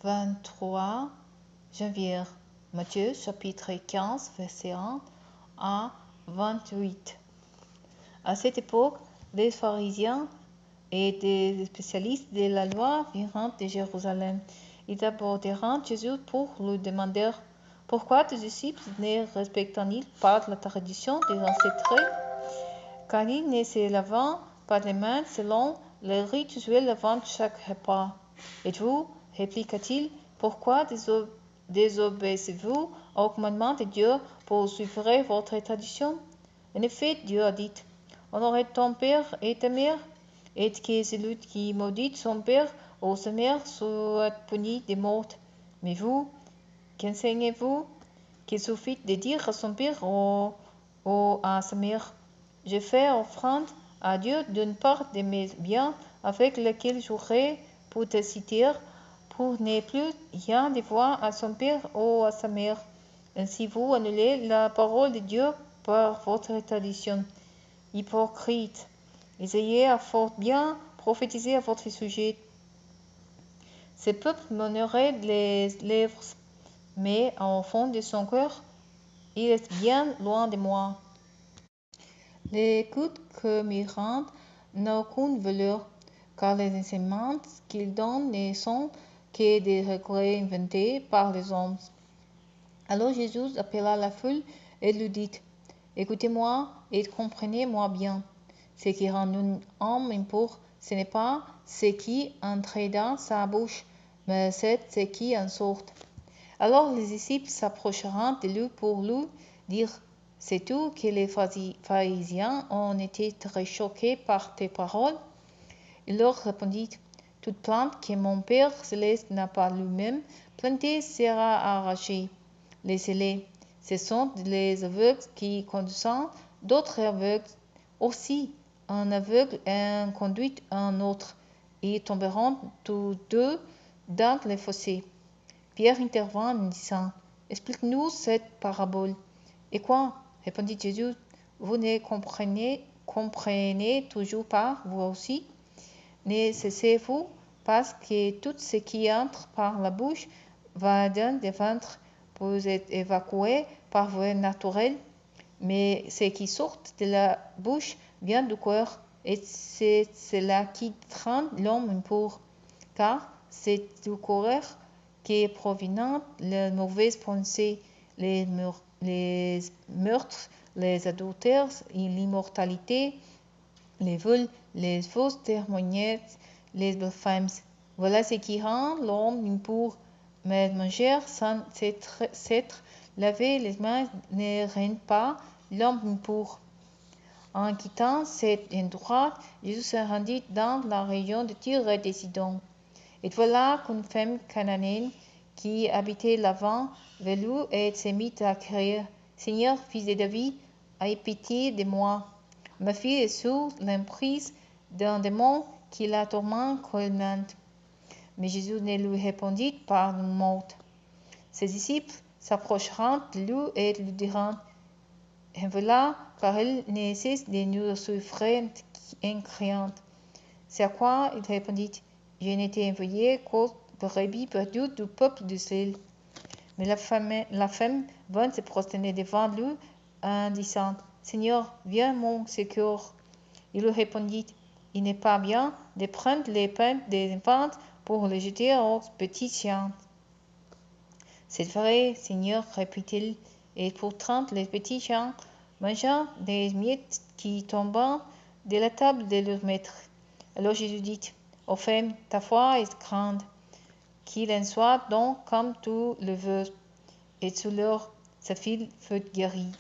23 janvier. Matthieu chapitre 15 verset 1 à 28. À cette époque, les pharisiens et des spécialistes de la loi vinrent de Jérusalem. Ils abordèrent Jésus pour lui demander « Pourquoi tes disciples ne respectent-ils pas la tradition des ancêtres, car ils ne se lavent pas les mains selon le rituel avant chaque repas ?» Et vous, répliqua-t-il, pourquoi désobéissez-vous au commandement de Dieu pour suivre votre tradition? En effet, Dieu a dit « Honore ton père et ta mère » et que celui qui maudit son père ou sa mère soit puni de mort. Mais vous, qu'enseignez-vous? Qu'il suffit de dire à son père ou à sa mère, je fais offrande à Dieu d'une part de mes biens avec lesquels j'aurais pu te citer pour ne plus rien devoir à son père ou à sa mère. Ainsi vous annulez la parole de Dieu par votre tradition. Hypocrite, Isaïe a fort bien prophétisé à votre sujet. Ce peuple m'honorait les lèvres, mais au fond de son cœur, il est bien loin de moi. L'écoute que me rendent n'a aucune valeur, car les enseignements qu'ils donnent ne sont que des regrets inventés par les hommes. Alors Jésus appela la foule et lui dit, « Écoutez-moi et comprenez-moi bien. Ce qui rend un homme impur, ce n'est pas ce qui entre dans sa bouche, mais c'est ce qui en sort. » Alors les disciples s'approcheront de lui pour lui dire, « Sais-tu que les pharisiens ont été très choqués par tes paroles? » Il leur répondit, « Toute plante que mon Père céleste n'a pas lui-même plantée sera arrachée. Laissez-les. Ce sont les aveugles qui conduisent d'autres aveugles aussi. Un aveugle conduit un autre. Ils tomberont tous deux dans le fossé. » Pierre intervint en disant, « Explique-nous cette parabole. » « Et quoi? » répondit Jésus. « Vous ne comprenez toujours pas, vous aussi? Ne cessez-vous parce que tout ce qui entre par la bouche va dans le ventre pour être évacué par voie naturelle, mais ce qui sort de la bouche vient du cœur, et c'est cela qui rend l'homme impur, car c'est du cœur que proviennent les mauvaises pensées, les meurtres, les adultères, l'immortalité, les vols, les fausses témoignages, les blasphèmes. Voilà ce qui rend l'homme impur. Mais manger sans s'être lavé les mains ne rend pas l'homme impur. En quittant cet endroit, Jésus se rendit dans la région de Tyr et de Sidon. Et voilà qu'une femme cananéenne qui habitait là-bas voulut et se mit à crier, « Seigneur, fils de David, aie pitié de moi. Ma fille est sous l'emprise d'un démon qui la tourmente cruellement. » Mais Jésus ne lui répondit pas un mot. Ses disciples s'approcheront de lui et lui diront, « Voilà, car elle ne cesse de nous souffrir en criant. » C'est à quoi il répondit, « Je n'étais envoyé qu'aux brebis perdues du peuple d'Israël. » Mais la femme vint se prosterner devant lui en disant, « Seigneur, viens mon secours. » Il lui répondit, « Il n'est pas bien de prendre les pains des enfants pour les jeter aux petits chiens. » « C'est vrai, Seigneur, répétait-il, et pourtant les petits chiens mangeaient des miettes qui tombaient de la table de leur maître. » Alors Jésus dit, « Ô femme, ta foi est grande, qu'il en soit donc comme tu le veux. » Et sous l'heure, sa fille fut guérie.